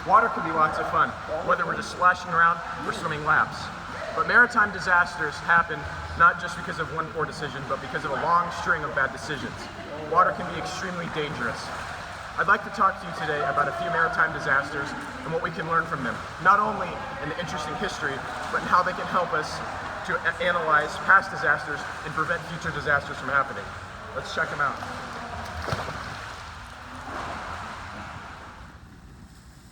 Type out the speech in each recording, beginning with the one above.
Water can be lots of fun, whether we're just splashing around or swimming laps. But maritime disasters happen not just because of one poor decision, but because of a long string of bad decisions. Water can be extremely dangerous. I'd like to talk to you today about a few maritime disasters and what we can learn from them, not only in the interesting history, but in how they can help us to analyze past disasters and prevent future disasters from happening. Let's check them out.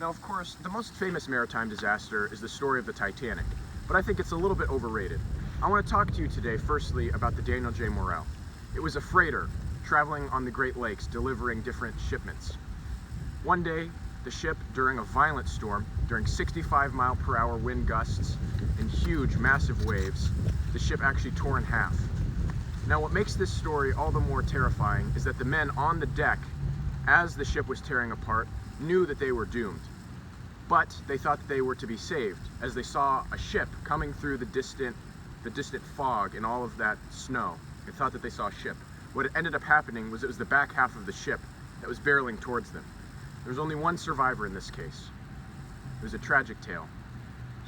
Now, of course, the most famous maritime disaster is the story of the Titanic, but I think it's a little bit overrated. I want to talk to you today, firstly, about the Daniel J. Morrell. It was a freighter traveling on the Great Lakes, delivering different shipments. One day, the ship, during a violent storm, during 65-mile-per-hour wind gusts and huge, massive waves, the ship actually tore in half. Now, what makes this story all the more terrifying is that the men on the deck, as the ship was tearing apart, knew that they were doomed. But they thought that they were to be saved, as they saw a ship coming through the distant fog and all of that snow. They thought that they saw a ship. What ended up happening was it was the back half of the ship that was barreling towards them. There was only one survivor in this case. It was a tragic tale.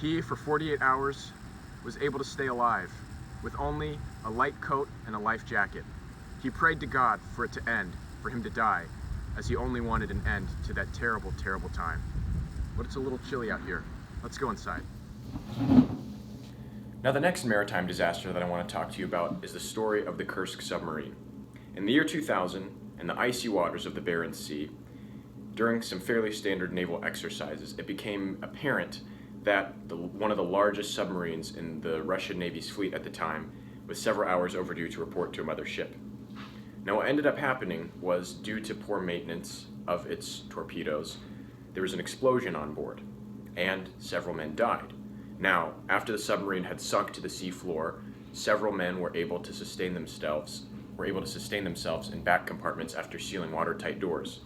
He, for 48 hours, was able to stay alive with only a light coat and a life jacket. He prayed to God for it to end, for him to die, as he only wanted an end to that terrible, terrible time. But it's a little chilly out here. Let's go inside. Now, the next maritime disaster that I want to talk to you about is the story of the Kursk submarine. In the year 2000, in the icy waters of the Barents Sea, during some fairly standard naval exercises, it became apparent that one of the largest submarines in the Russian Navy's fleet at the time was several hours overdue to report to a mother ship. Now, what ended up happening was, due to poor maintenance of its torpedoes, there was an explosion on board, and several men died. Now, after the submarine had sunk to the sea floor, several men were able to sustain themselves in back compartments after sealing watertight doors.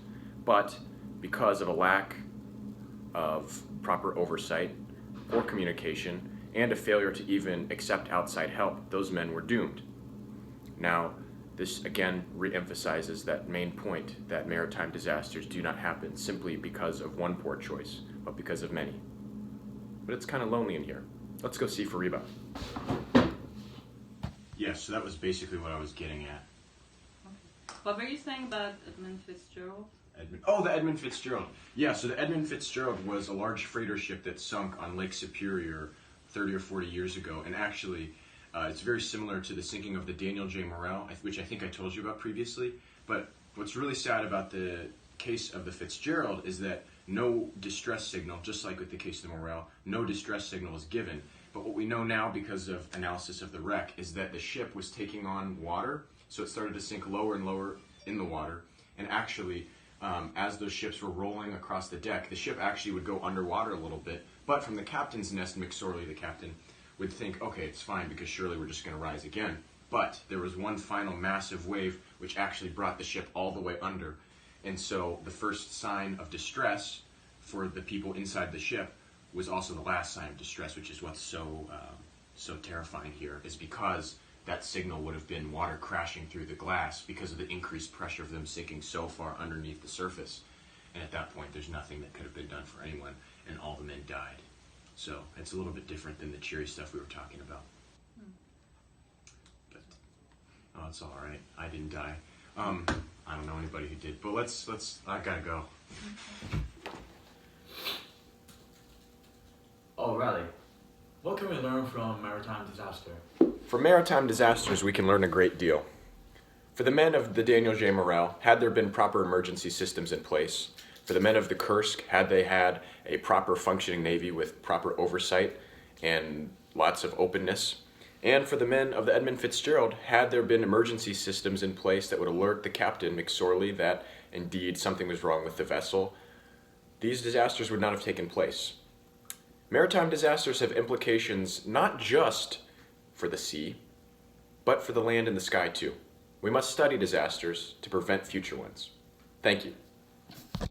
But because of a lack of proper oversight, poor communication, and a failure to even accept outside help, those men were doomed. Now, this again re-emphasizes that main point that maritime disasters do not happen simply because of one poor choice, but because of many. But it's kind of lonely in here. Let's go see Fariba. Yes, so that was basically what I was getting at. What were you saying about Edmund Fitzgerald? The Edmund Fitzgerald. Yeah, so the Edmund Fitzgerald was a large freighter ship that sunk on Lake Superior 30 or 40 years ago, and actually it's very similar to the sinking of the Daniel J. Morrell, which I think I told you about previously. But what's really sad about the case of the Fitzgerald is that no distress signal, just like with the case of the Morrell, no distress signal was given. But what we know now, because of analysis of the wreck, is that the ship was taking on water, so it started to sink lower and lower in the water. And actually, as those ships were rolling across the deck, the ship actually would go underwater a little bit. But from the captain's nest, McSorley, the captain, would think, okay, it's fine because surely we're just going to rise again. But there was one final massive wave which actually brought the ship all the way under. And so the first sign of distress for the people inside the ship was also the last sign of distress, which is what's so terrifying here, is because that signal would have been water crashing through the glass because of the increased pressure of them sinking so far underneath the surface. And at that point, there's nothing that could have been done for anyone, and all the men died. So it's a little bit different than the cheery stuff we were talking about. But it's all right. I didn't die. I don't know anybody who did. But I gotta go. Alrighty. What can we learn from maritime disaster? From maritime disasters, we can learn a great deal. For the men of the Daniel J. Morrell, had there been proper emergency systems in place, for the men of the Kursk, had they had a proper functioning Navy with proper oversight and lots of openness, and for the men of the Edmund Fitzgerald, had there been emergency systems in place that would alert the captain, McSorley, that indeed something was wrong with the vessel, these disasters would not have taken place. Maritime disasters have implications not just for the sea, but for the land and the sky too. We must study disasters to prevent future ones. Thank you.